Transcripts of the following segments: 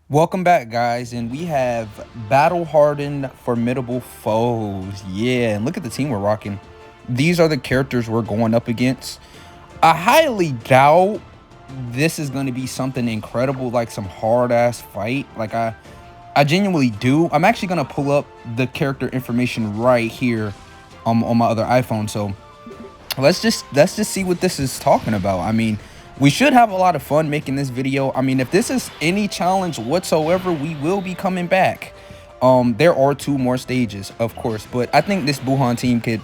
Welcome back, guys, and we have battle hardened formidable foes. Yeah, and look at the team we're rocking. These are the characters we're going up against. I highly doubt this is going to be something incredible, like some hard ass fight. I genuinely do. I'm actually going to pull up the character information right here on my other iPhone. So let's just see what this is talking about. I mean, we should have a lot of fun making this video. I mean, if this is any challenge whatsoever, we will be coming back. There are 2 more stages, of course, but I think this Buhan team could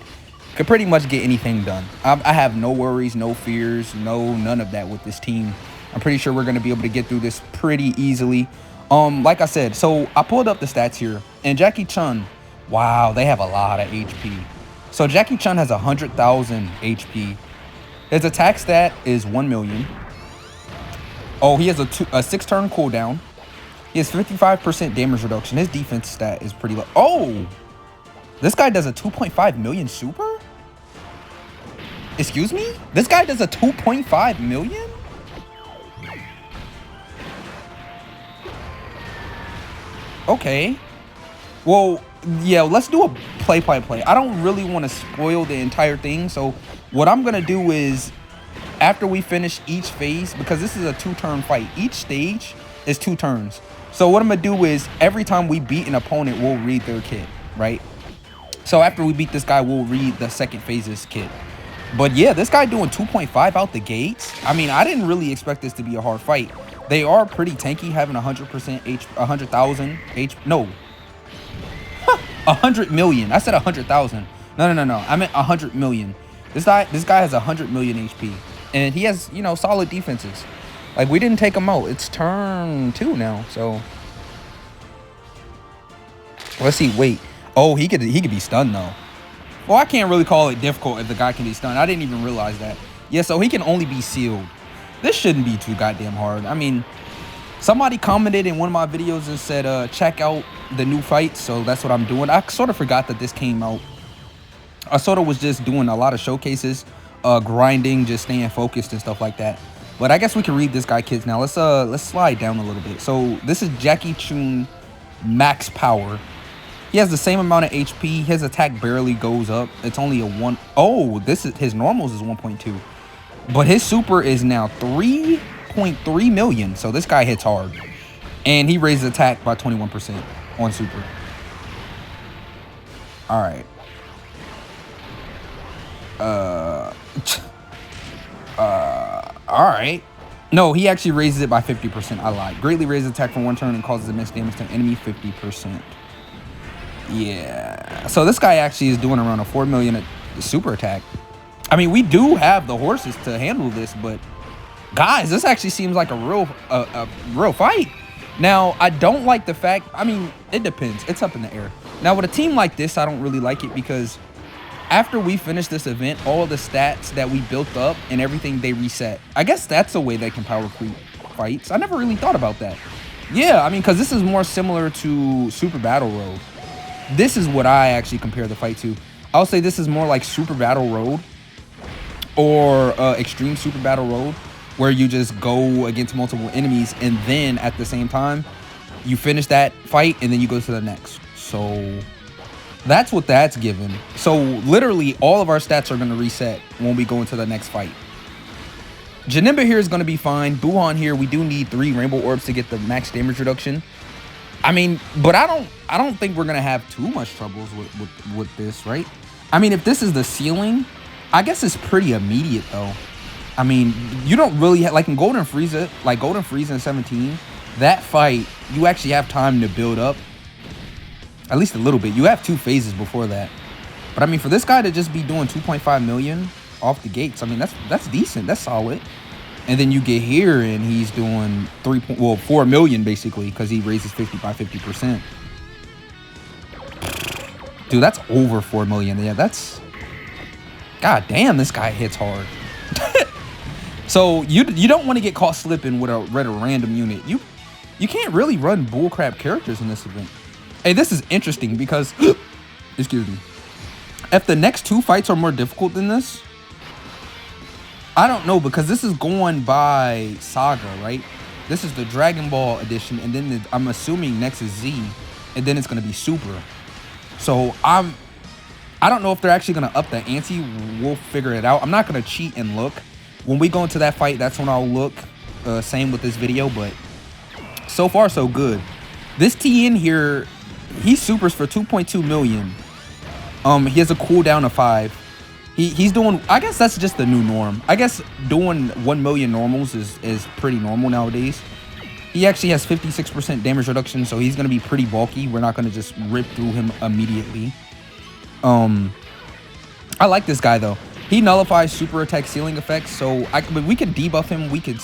pretty much get anything done. I have no worries, no fears, none of that with this team. I'm pretty sure we're going to be able to get through this pretty easily. Like I said, so I pulled up the stats here, and Jackie Chun, wow, they have a lot of HP. So Jackie Chun has 100,000 HP. His attack stat is 1 million. Oh, he has a 6-turn cooldown. He has 55% damage reduction. His defense stat is pretty low. Oh, this guy does a 2.5 million super? Excuse me? This guy does a 2.5 million? Okay. Well, yeah, let's do a play-by-play. I don't really want to spoil the entire thing, so what I'm going to do is, after we finish each phase, because this is a 2-turn fight, each stage is 2 turns. So what I'm going to do is, every time we beat an opponent, we'll read their kit, right? So after we beat this guy, we'll read the second phase's kit. But yeah, this guy doing 2.5 out the gates. I mean, I didn't really expect this to be a hard fight. They are pretty tanky, having 100% H, 100,000 H, no. 100 million. I said 100,000. No. I meant 100 million. This guy has 100 million HP, and he has, you know, solid defenses. Like, we didn't take him out. It's turn 2 now, so let's see. Wait. Oh, he could be stunned though. Well, I can't really call it difficult if the guy can be stunned. I didn't even realize that. Yeah, so he can only be sealed. This shouldn't be too goddamn hard. I mean, somebody commented in one of my videos and said, check out the new fights. So that's what I'm doing. I sort of forgot that this came out. I sort of was just doing a lot of showcases, grinding, just staying focused and stuff like that. But I guess we can read this guy kids now. Let's slide down a little bit. So this is Jackie Chun max power. He has the same amount of HP. His attack barely goes up. It's only a 1. Oh, this is his normals is 1.2. But his super is now 3.3 million. So this guy hits hard. And he raises attack by 21% on super. All right. All right. No, he actually raises it by 50%. I lied. Greatly raises attack for 1 turn and causes immense damage to an enemy 50%. Yeah. So this guy actually is doing around a 4 million super attack. I mean, we do have the horses to handle this, but guys, this actually seems like a real fight. Now, I don't like the fact, I mean, it depends. It's up in the air. Now, with a team like this, I don't really like it because after we finish this event, all the stats that we built up and everything, they reset. I guess that's a way they can power creep fights. I never really thought about that. Yeah, I mean, because this is more similar to Super Battle Road. This is what I actually compare the fight to. I'll say this is more like Super Battle Road or Extreme Super Battle Road, where you just go against multiple enemies and then at the same time you finish that fight and then you go to the next. So that's what that's given. So literally all of our stats are going to reset when we go into the next fight. Janemba here is going to be fine. Buhan here, we do need 3 rainbow orbs to get the max damage reduction. I mean, but I don't think we're gonna have too much troubles with this, right? I mean, if this is the ceiling, I guess it's pretty immediate though. I mean, you don't really like in Golden Frieza, like Golden Frieza in 17, that fight you actually have time to build up, at least a little bit. You have 2 phases before that, but I mean, for this guy to just be doing 2.5 million off the gates, I mean, that's decent, that's solid. And then you get here and he's doing 4 million basically because he raises 50 by 50%. Dude, that's over 4 million. Yeah, that's, god damn, this guy hits hard. So you don't want to get caught slipping with a random unit. You can't really run bullcrap characters in this event. Hey, this is interesting because excuse me. If the next 2 fights are more difficult than this, I don't know, because this is going by Saga, right? This is the Dragon Ball edition, and then I'm assuming next is Z, and then it's gonna be Super. So I don't know if they're actually gonna up the ante. We'll figure it out. I'm not gonna cheat and look. When we go into that fight, that's when I'll look. Same with this video, but so far so good. This TN here, he supers for 2.2 million. He has a cooldown of 5. He's doing, I guess that's just the new norm. I guess doing 1 million normals is pretty normal nowadays. He actually has 56% damage reduction, so he's going to be pretty bulky. We're not going to just rip through him immediately. I like this guy, though. He nullifies super attack ceiling effects, so we could debuff him. We can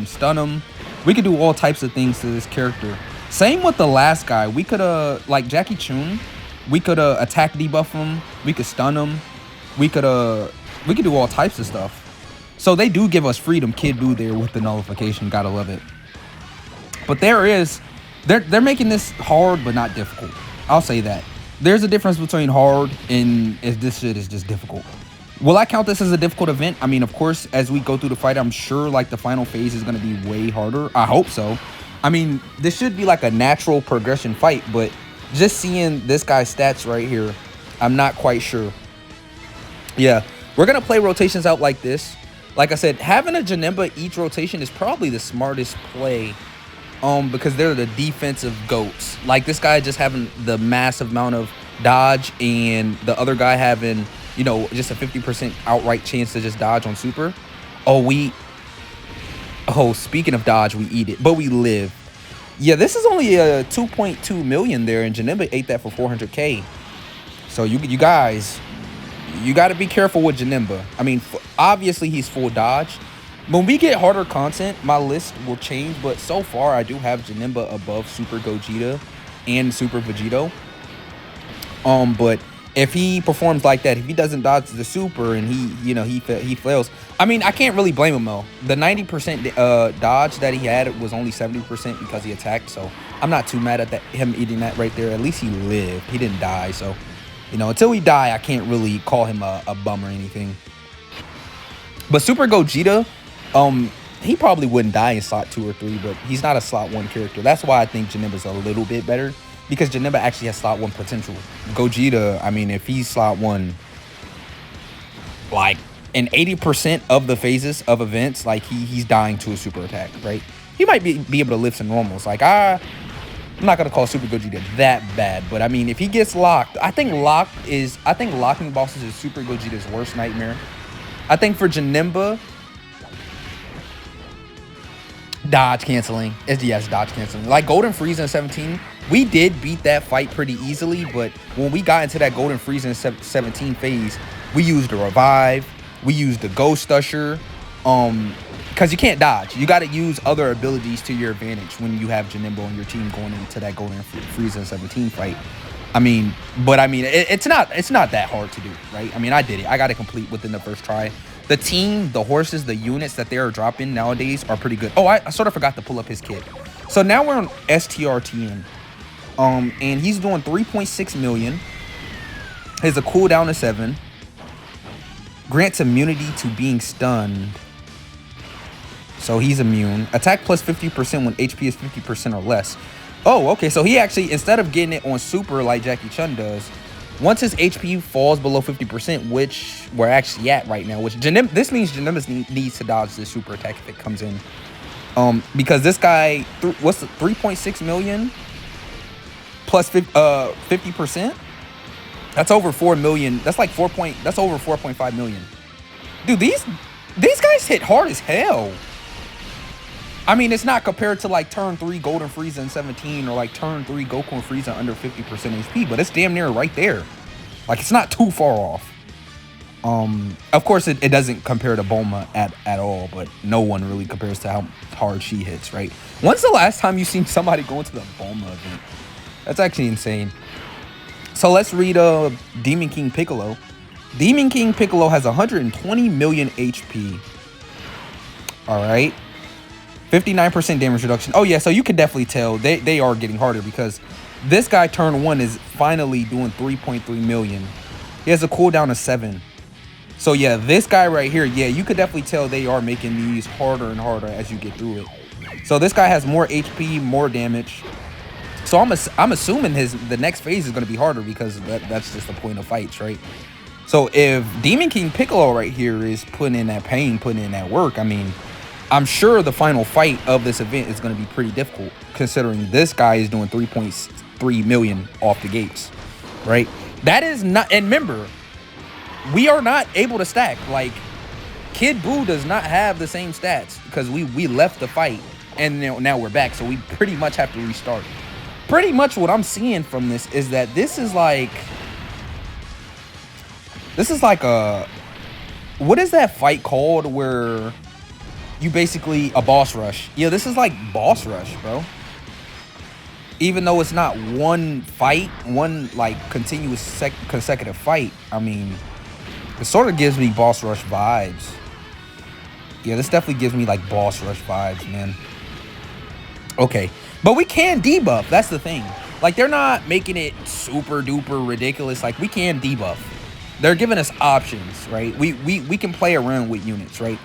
stun him. We could do all types of things to this character. Same with the last guy. We could, like Jackie Chun, we could attack debuff him. We could stun him. We could do all types of stuff. So they do give us freedom, Kid Buu there with the nullification. Gotta love it. But they're making this hard but not difficult. I'll say that. There's a difference between hard and this shit is just difficult. Will I count this as a difficult event? I mean, of course, as we go through the fight, I'm sure like the final phase is gonna be way harder. I hope so. I mean, this should be like a natural progression fight, but just seeing this guy's stats right here, I'm not quite sure. Yeah, we're going to play rotations out like this. Like I said, having a Janemba each rotation is probably the smartest play because they're the defensive goats. Like this guy just having the massive amount of dodge and the other guy having, you know, just a 50% outright chance to just dodge on super. Speaking of dodge, we eat it, but we live. Yeah, this is only a 2.2 million there, and Janemba ate that for 400K. So you guys... You got to be careful with Janemba. I mean, obviously, he's full dodge. When we get harder content, my list will change. But so far, I do have Janemba above Super Gogeta and Super Vegito. But if he performs like that, if he doesn't dodge the Super and he fails, I mean, I can't really blame him, though. The 90% dodge that he had was only 70% because he attacked. So I'm not too mad at him eating that right there. At least he lived. He didn't die, so... You know, until we die, I can't really call him a bum or anything. But Super Gogeta, he probably wouldn't die in slot 2 or 3, but he's not a slot 1 character. That's why I think Janemba's a little bit better, because Janemba actually has slot 1 potential. Gogeta, I mean, if he's slot 1, like in 80% of the phases of events, like he's dying to a super attack, right? He might be able to lift some normals. Like I'm not gonna call Super Gogeta that bad, but I mean, if he gets locked, I think locking bosses is Super Gogeta's worst nightmare. I think for Janemba, dodge canceling. Yes, dodge canceling. Like Golden Frieza in 17, we did beat that fight pretty easily, but when we got into that Golden Frieza in 17 phase, we used a revive, we used the Ghost Usher, because you can't dodge. You got to use other abilities to your advantage when you have Janemba on your team going into that Golden Frieza 17 fight. I mean, it's not that hard to do, right? I mean, I did it. I got it complete within the first try. The team, the horses, the units that they are dropping nowadays are pretty good. Oh, I sort of forgot to pull up his kit. So now we're on STRTN. And he's doing 3.6 million. He has a cooldown of 7. Grants immunity to being stunned. So he's immune. Attack plus 50% when HP is 50% or less. Oh, okay. So he actually, instead of getting it on super like Jackie Chun does, once his HP falls below 50%, which we're actually at right now, which this means Janemba needs to dodge this super attack if it comes in. Because this guy, what's the 3.6 million plus 50%? That's over 4 million. That's like that's over 4.5 million. Dude, these guys hit hard as hell. I mean, it's not compared to like turn 3 Golden Frieza in 17 or like turn 3 Goku and Frieza under 50% HP, but it's damn near right there. Like, it's not too far off. Of course, it doesn't compare to Bulma at all, but no one really compares to how hard she hits, right? When's the last time you seen somebody go into the Bulma event? That's actually insane. So let's read Demon King Piccolo. Demon King Piccolo has 120 million HP. All right. 59% damage reduction. Oh, yeah, so you can definitely tell they are getting harder because this guy, turn 1, is finally doing 3.3 million. He has a cooldown of 7. So, yeah, this guy right here, yeah, you could definitely tell they are making these harder and harder as you get through it. So this guy has more HP, more damage. So I'm assuming the next phase is going to be harder because that's just the point of fights, right? So if Demon King Piccolo right here is putting in that pain, putting in that work, I mean, I'm sure the final fight of this event is going to be pretty difficult considering this guy is doing 3.3 million off the gates, right? That is not, and remember, we are not able to stack. Like, Kid Buu does not have the same stats because we left the fight and now we're back. So we pretty much have to restart. Pretty much what I'm seeing from this is that this is like a, what is that fight called where you basically, a boss rush? Yeah, this is like boss rush, bro. Even though it's not one fight, one like continuous consecutive fight, I mean, it sort of gives me boss rush vibes. Yeah, this definitely gives me like boss rush vibes, man. Okay, but we can debuff. That's the thing. Like, they're not making it super duper ridiculous. Like, we can debuff. They're giving us options, right? We can play around with units, right?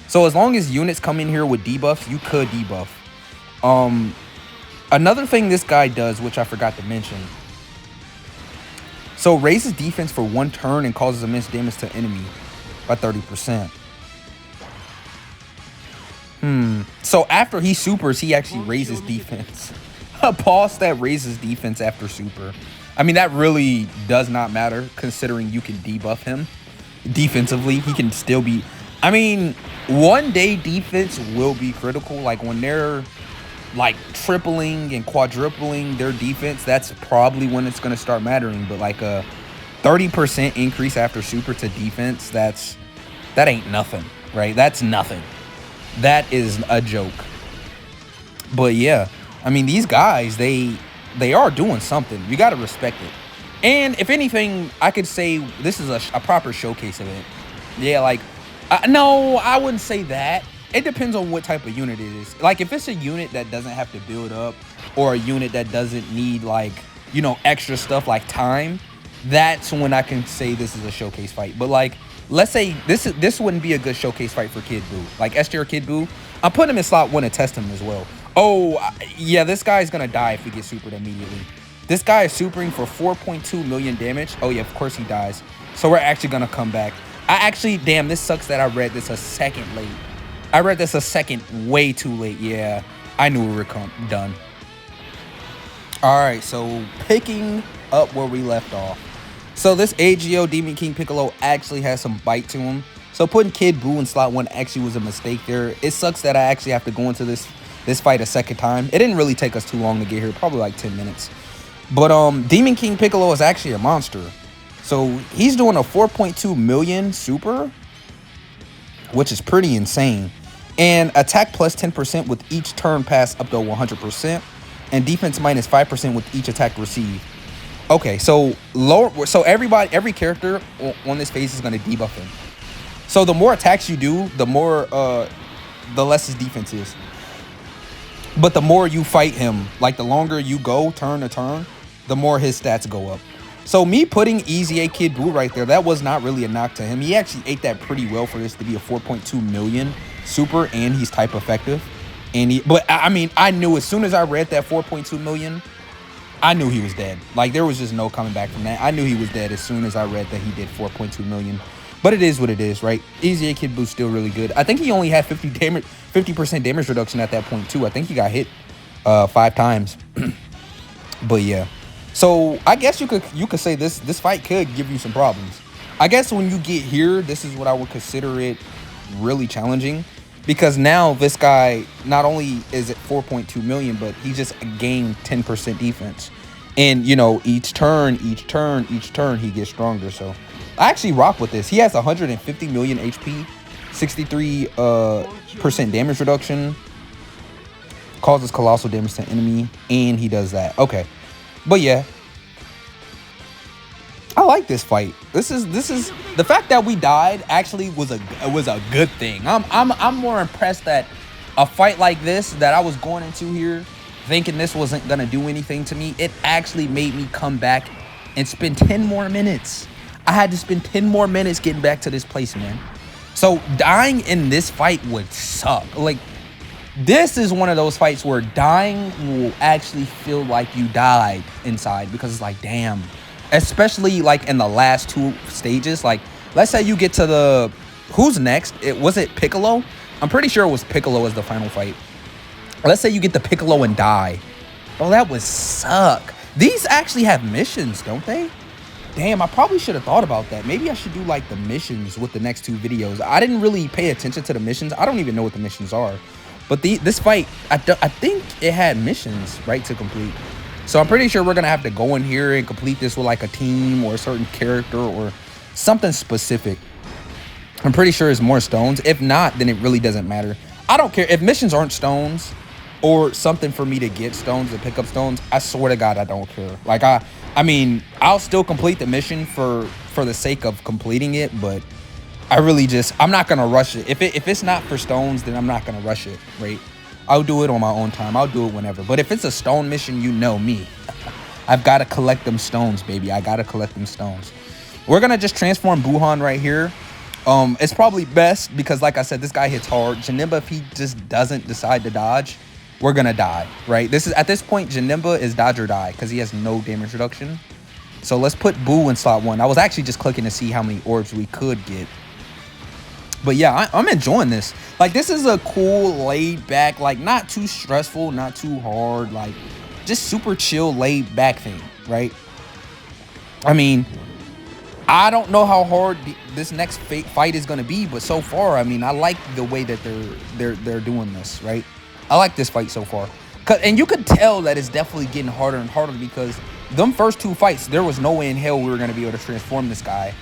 So as long as units come in here with debuffs, you could debuff. Another thing this guy does, which I forgot to mention. So raises defense for 1 turn and causes immense damage to enemy by 30%. So after he supers, he actually raises defense. A boss that raises defense after super. I mean, that really does not matter considering you can debuff him. Defensively, he can still be... I mean, one day defense will be critical. Like, when they're like tripling and quadrupling their defense, that's probably when it's going to start mattering. But like a 30% increase after super to defense, that ain't nothing, right? That's nothing. That is a joke. But yeah, I mean, these guys, they are doing something. You got to respect it. And if anything, I could say this is a proper showcase event. Yeah, like, no, I wouldn't say that. It depends on what type of unit it is. Like, if it's a unit that doesn't have to build up, or a unit that doesn't need, like, you know, extra stuff like time, that's when I can say this is a showcase fight. But like, let's say this wouldn't be a good showcase fight for Kid Buu. Like STR Kid Buu, I'm putting him in slot 1 to test him as well. Oh, yeah, this guy's gonna die if he gets supered immediately. This guy is supering for 4.2 million damage. Oh yeah, of course he dies. So we're actually gonna come back. Damn, this sucks that I read this a second late. I read this a second way too late. Yeah, I knew we were done. All right, so picking up where we left off. So this AGO Demon King Piccolo actually has some bite to him. So putting Kid Buu in slot 1 actually was a mistake there. It sucks that I actually have to go into this fight a second time. It didn't really take us too long to get here, probably like 10 minutes. But Demon King Piccolo is actually a monster. So he's doing a 4.2 million super, which is pretty insane. And attack plus 10% with each turn pass up to 100%. And defense minus 5% with each attack received. Okay, so every character on this phase is going to debuff him. So the more attacks you do, the more the less his defense is. But the more you fight him, like the longer you go turn to turn, the more his stats go up. So me putting Easy A Kid Buu right there, that was not really a knock to him. He actually ate that pretty well for this to be a 4.2 million super, and he's type effective. But I mean, I knew as soon as I read that 4.2 million, I knew he was dead. Like, there was just no coming back from that. I knew he was dead as soon as I read that he did 4.2 million. But it is what it is, right? Easy A Kid Buu still really good. I think he only had 50% damage reduction at that point too. I think he got hit 5 times. But yeah. So I guess you could say this fight could give you some problems. I guess when you get here, this is what I would consider it really challenging. Because now this guy, not only is it 4.2 million, but he just gained 10% defense. And, you know, each turn, he gets stronger. So I actually rock with this. He has 150 million HP, 63% damage reduction, causes colossal damage to enemy, and he does that. Okay. But yeah, I like this fight. This is the fact that we died actually was a good thing. I'm more impressed that a fight like this that I was going into here thinking this wasn't gonna do anything to me, it actually made me come back and spend 10 more minutes. I had to spend 10 more minutes getting back to this place, man. So dying in this fight would suck. Like, This is one of those fights where dying will actually feel like you died inside, because it's like, damn. Especially like in the last 2 stages. Like, let's say you get to the, who's next? Was it Piccolo? I'm pretty sure it was Piccolo as the final fight. Let's say you get the Piccolo and die. Oh, that would suck. These actually have missions, don't they? Damn, I probably should have thought about that. Maybe I should do like the missions with the next 2 videos. I didn't really pay attention to the missions. I don't even know what the missions are. But this fight, I think it had missions, right, to complete. So I'm pretty sure we're going to have to go in here and complete this with like a team or a certain character or something specific. I'm pretty sure it's more stones. If not, then it really doesn't matter. I don't care. If missions aren't stones or something for me to get stones and pick up stones, I swear to God, I don't care. Like, I mean, I'll still complete the mission for the sake of completing it, but I really I'm not going to rush it. If it's not for stones, then I'm not going to rush it, right? I'll do it on my own time. I'll do it whenever. But if it's a stone mission, you know me. I've got to collect them stones, baby. I got to collect them stones. We're going to just transform Buhan right here. It's probably best because, like I said, this guy hits hard. Janemba, if he just doesn't decide to dodge, we're going to die, right? At this point, Janemba is dodge or die because he has no damage reduction. So let's put Boo in slot 1. I was actually just clicking to see how many orbs we could get. But yeah, I'm enjoying this. Like, this is a cool, laid back, like, not too stressful, not too hard, like, just super chill, laid back thing, right? I mean, I don't know how hard this next fight is going to be, but so far, I mean, I like the way that they're doing this, right? I like this fight so far. And you could tell that it's definitely getting harder and harder because them first 2 fights, there was no way in hell we were going to be able to transform this guy.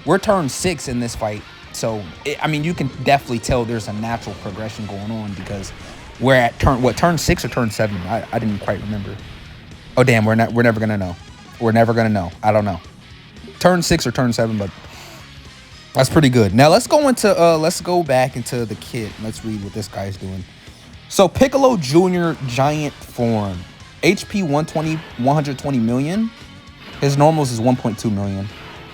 We're turn 6 in this fight. So, I mean, you can definitely tell there's a natural progression going on because we're at turn 6 or turn 7? I didn't quite remember. Oh, damn, we're never going to know. We're never going to know. I don't know. Turn 6 or turn 7, but that's pretty good. Now, let's go back into the kit. Let's read what this guy's doing. So, Piccolo Jr. Giant Form. HP 120 million. His normals is 1.2 million.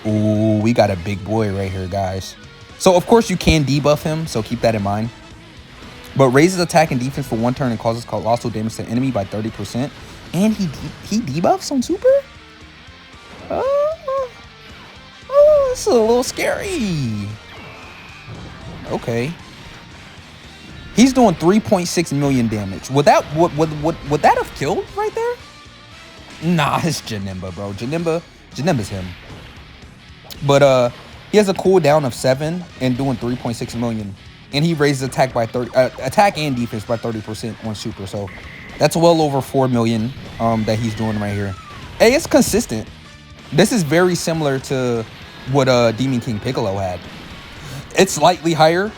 Ooh, we got a big boy right here, guys. So, of course, you can debuff him, so keep that in mind. But raises attack and defense for 1 turn and causes colossal damage to the enemy by 30%. And he debuffs on super? Oh, this is a little scary. Okay. He's doing 3.6 million damage. Would that have killed right there? Nah, it's Janemba, bro. Janemba's him. But he has a cooldown of 7 and doing 3.6 million. And he raises attack and defense by 30% on super. So that's well over 4 million that he's doing right here. Hey, it's consistent. This is very similar to what Demon King Piccolo had. It's slightly higher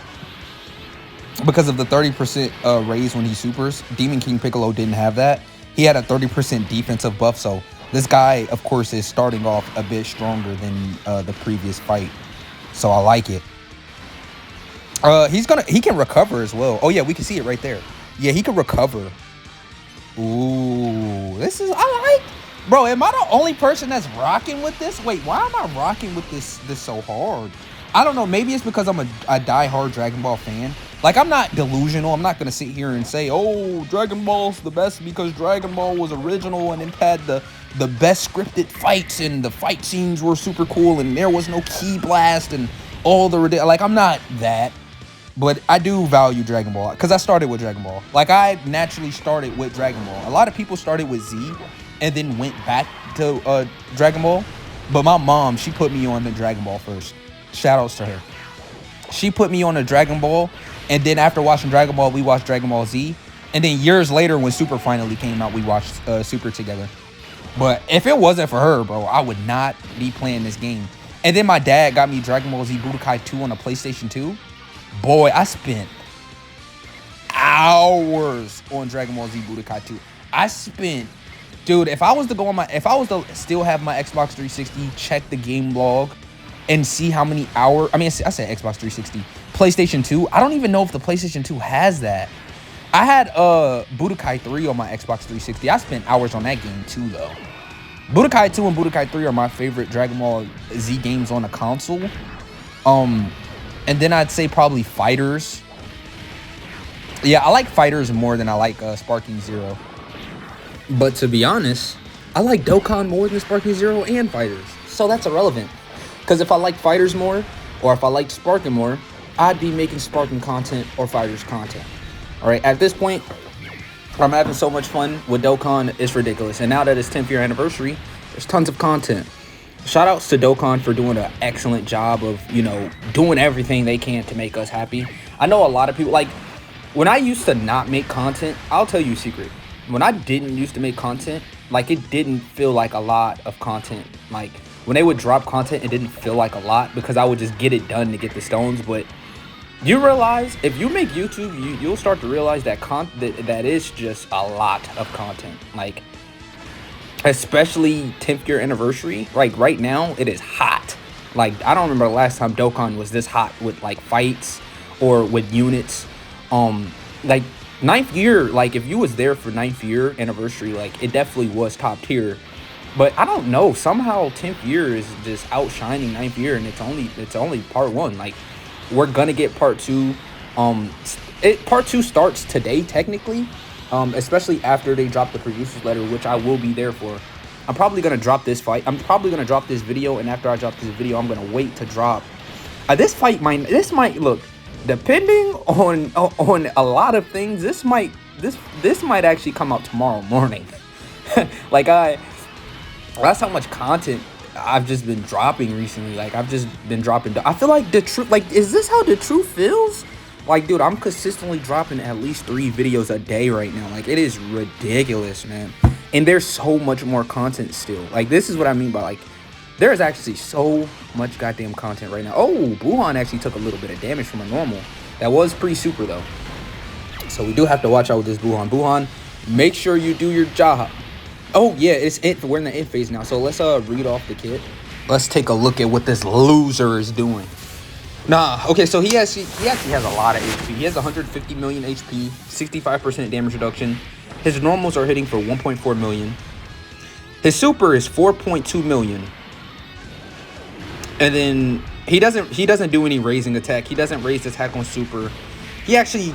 because of the 30% raise when he supers. Demon King Piccolo didn't have that. He had a 30% defensive buff, so this guy, of course, is starting off a bit stronger than the previous fight. So I like it. He can recover as well. Oh yeah, we can see it right there. Yeah, he can recover. Ooh, I like. Bro, am I the only person that's rocking with this? Wait, why am I rocking with this so hard? I don't know. Maybe it's because I'm a die-hard Dragon Ball fan. Like, I'm not delusional. I'm not going to sit here and say, oh, Dragon Ball's the best because Dragon Ball was original and it had the best scripted fights and the fight scenes were super cool and there was no ki blast and all the ridiculous. Like, I'm not that. But I do value Dragon Ball because I started with Dragon Ball. Like, I naturally started with Dragon Ball. A lot of people started with Z and then went back to Dragon Ball. But my mom, she put me on the Dragon Ball first. Shout outs to her. She put me on the Dragon Ball. And then after watching Dragon Ball, we watched Dragon Ball Z. And then years later, when Super finally came out, we watched Super together. But if it wasn't for her, bro, I would not be playing this game. And then my dad got me Dragon Ball Z Budokai 2 on the PlayStation 2. Boy, I spent hours on Dragon Ball Z Budokai 2. I spent, dude, if I was to still have my Xbox 360, check the game log and see how many hours, I said Xbox 360, PlayStation 2. I don't even know if the PlayStation 2 has that. I had Budokai 3 on my Xbox 360. I spent hours on that game too, though. Budokai 2 and Budokai 3 are my favorite Dragon Ball Z games on the console. And then I'd say probably Fighters. Yeah, I like fighters more than I like Sparking Zero. But to be honest, I like Dokkan more than Sparking Zero and fighters. So that's irrelevant. Because if I like fighters more, or if I like Sparking more, I'd be making Sparking content or fighters content. All right, at this point, I'm having so much fun with Dokkan, it's ridiculous. And now that it's 10th year anniversary, there's tons of content. Shout outs to Dokkan for doing an excellent job of, you know, doing everything they can to make us happy. I know a lot of people, like, when I used to not make content, I'll tell you a secret. When I didn't used to make content, like, it didn't feel like a lot of content. Like, when they would drop content, it didn't feel like a lot because I would just get it done to get the stones. But you realize if you make YouTube, you'll start to realize that that is just a lot of content. Like, especially 10th year anniversary, like right now, it is hot. Like, I don't remember the last time Dokkan was this hot with like fights or with units. Like 9th year, like if you was there for 9th year anniversary, like it definitely was top tier. But I don't know, somehow 10th year is just outshining 9th year, and it's only part 1. Like, we're gonna get part 2. Part 2 starts today technically, especially after they drop the producers letter, which I will be there for. I'm probably gonna drop this fight. I'm probably gonna drop this video, and after I drop this video, I'm gonna wait to drop. This fight might. This might look, depending on a lot of things. This might actually come out tomorrow morning. Like that's how much content I've just been dropping recently. Like, I've just been dropping. I feel like the truth. Like, is this how the truth feels? Like, dude, I'm consistently dropping at least 3 videos a day right now. Like, it is ridiculous, man. And there's so much more content still. Like, this is what I mean by, like, there is actually so much goddamn content right now. Oh, Buhan actually took a little bit of damage from a normal. That was pretty super, though. So we do have to watch out with this Buhan. Buhan, make sure you do your job. Oh, yeah, we're in the end phase now. So let's read off the kit. Let's take a look at what this loser is doing. Nah, okay, so he actually has a lot of HP. He has 150 million HP, 65% damage reduction. His normals are hitting for 1.4 million. His super is 4.2 million. And then he doesn't do any raising attack. He doesn't raise attack on super. He actually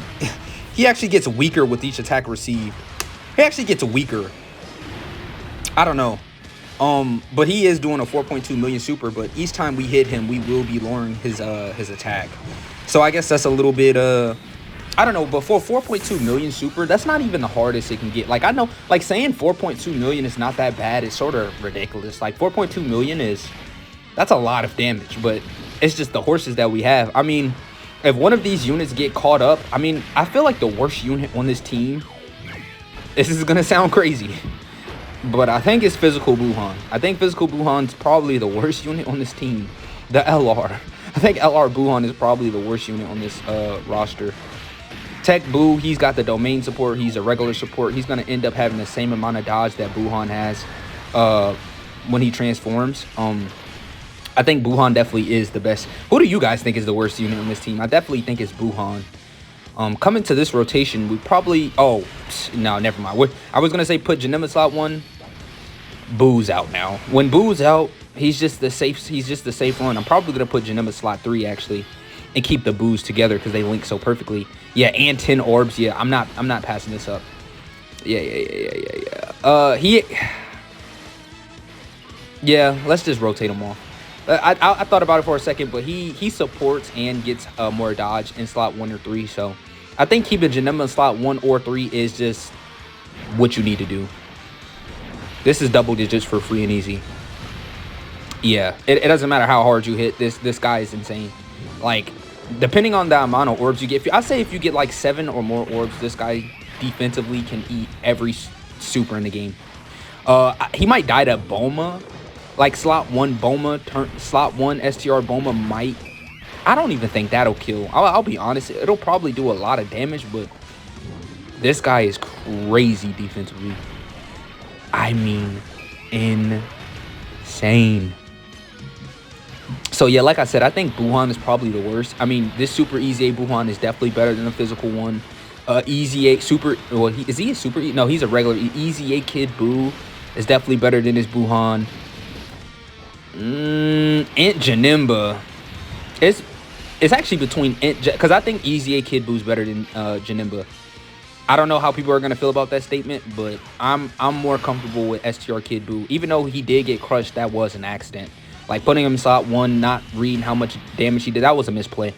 gets weaker with each attack received. He actually gets weaker. I don't know. But he is doing a 4.2 million super, but each time we hit him, we will be lowering his attack. So I guess that's a little bit I don't know, but for 4.2 million super, that's not even the hardest it can get. Like, I know, like, saying 4.2 million is not that bad is sort of ridiculous. Like, 4.2 million that's a lot of damage, but it's just the horses that we have. I mean, if one of these units get caught up, I mean, I feel like the worst unit on this team, this is gonna sound crazy, but I think it's Physical Buhan. I think Physical Buhan's probably the worst unit on this team. The LR. I think LR Buhan is probably the worst unit on this roster. Tech Boo, he's got the domain support. He's a regular support. He's going to end up having the same amount of dodge that Buhan has when he transforms. I think Buhan definitely is the best. Who do you guys think is the worst unit on this team? I definitely think it's Buhan. Coming to this rotation, we probably... Oh, no, never mind. I was going to say put Janema slot 1. Boo's out now. When Boo's out, he's just the safe one. I'm probably going to put Janema slot 3, actually, and keep the Boos together because they link so perfectly. Yeah, and 10 orbs. Yeah, I'm not passing this up. Yeah. Yeah, let's just rotate him off. I thought about it for a second, but he supports and gets more dodge in slot 1 or 3. So I think keeping Janema in slot 1 or 3 is just what you need to do. This is double digits for free and easy. Yeah, it doesn't matter how hard you hit. This guy is insane. Like, depending on the amount of orbs you get, I say if you get like 7 or more orbs, this guy defensively can eat every super in the game. He might die to Boma. Like slot 1 Boma, slot 1 STR Boma might. I don't even think that'll kill. I'll be honest. It'll probably do a lot of damage, but this guy is crazy defensively. I mean, insane. So yeah, like I said, I think Buhan is probably the worst. I mean, this super easy A Buhan is definitely better than the physical one. Easy A super, well, is he a super? No, he's a regular. Easy A Kid Boo is definitely better than his Buhan. Aunt Janimba. It's actually between, because I think Easy A Kid Boo's better than Janemba. I don't know how people are gonna feel about that statement, but I'm more comfortable with STR Kid Buu. Even though he did get crushed, that was an accident. Like putting him in slot 1, not reading how much damage he did, that was a misplay.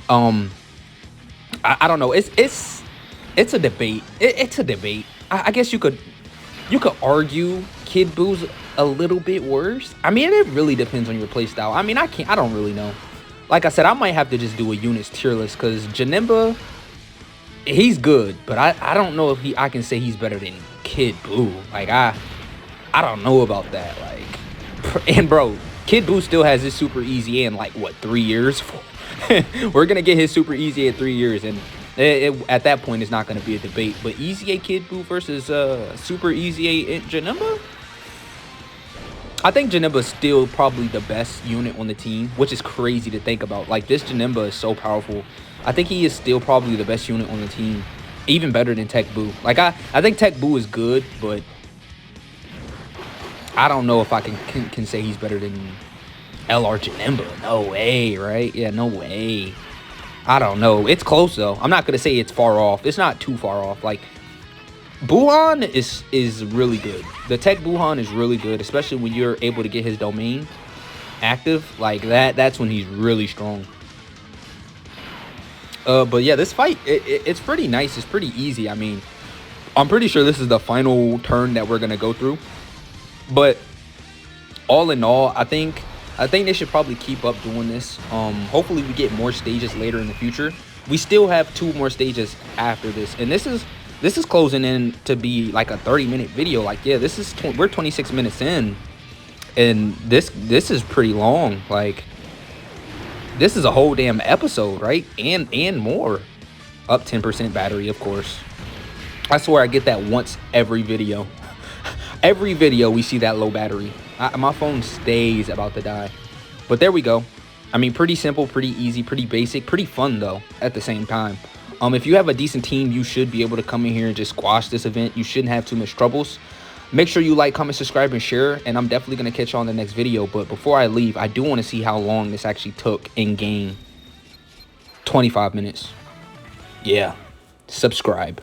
I don't know. It's a debate. It's a debate. I guess you could argue Kid Buu's a little bit worse. I mean, it really depends on your playstyle. I mean, I don't really know. Like I said, I might have to just do a units tier list because Janemba, he's good, but I don't know if I can say he's better than Kid Buu. Like I don't know about that. Like, and bro, Kid Buu still has his super easy in like what, 3 years? We're gonna get his super easy at 3 years, and at that point it's not gonna be a debate. But easy A Kid Buu versus super easy A Janemba, I think Janemba is still probably the best unit on the team, which is crazy to think about. Like, this Janemba is so powerful. I think he is still probably the best unit on the team, even better than Tech Buu. Like, I think Tech Buu is good, but I don't know if I can say he's better than LR Janemba. No way, right? Yeah, no way. I don't know. It's close, though. I'm not going to say it's far off. It's not too far off. Like, Buhan is really good. The Tech Buhan is really good, especially when you're able to get his domain active. Like, that's when he's really strong. But yeah, this fight, it's pretty nice. It's pretty easy. I mean, I'm pretty sure this is the final turn that we're going to go through. But all in all, I think they should probably keep up doing this. Hopefully we get more stages later in the future. We still have 2 more stages after this, and this is closing in to be like a 30-minute video. Like, yeah, we're 26 minutes in, and this is pretty long. Like, this is a whole damn episode, right? And more. Up 10% battery, of course. I swear I get that once every video. Every video we see that low battery. My phone stays about to die. But there we go. I mean, pretty simple, pretty easy, pretty basic, pretty fun though at the same time. If you have a decent team, you should be able to come in here and just squash this event. You shouldn't have too much troubles. Make sure you like, comment, subscribe, and share. And I'm definitely going to catch you on the next video. But before I leave, I do want to see how long this actually took in game. 25 minutes. Yeah. Subscribe.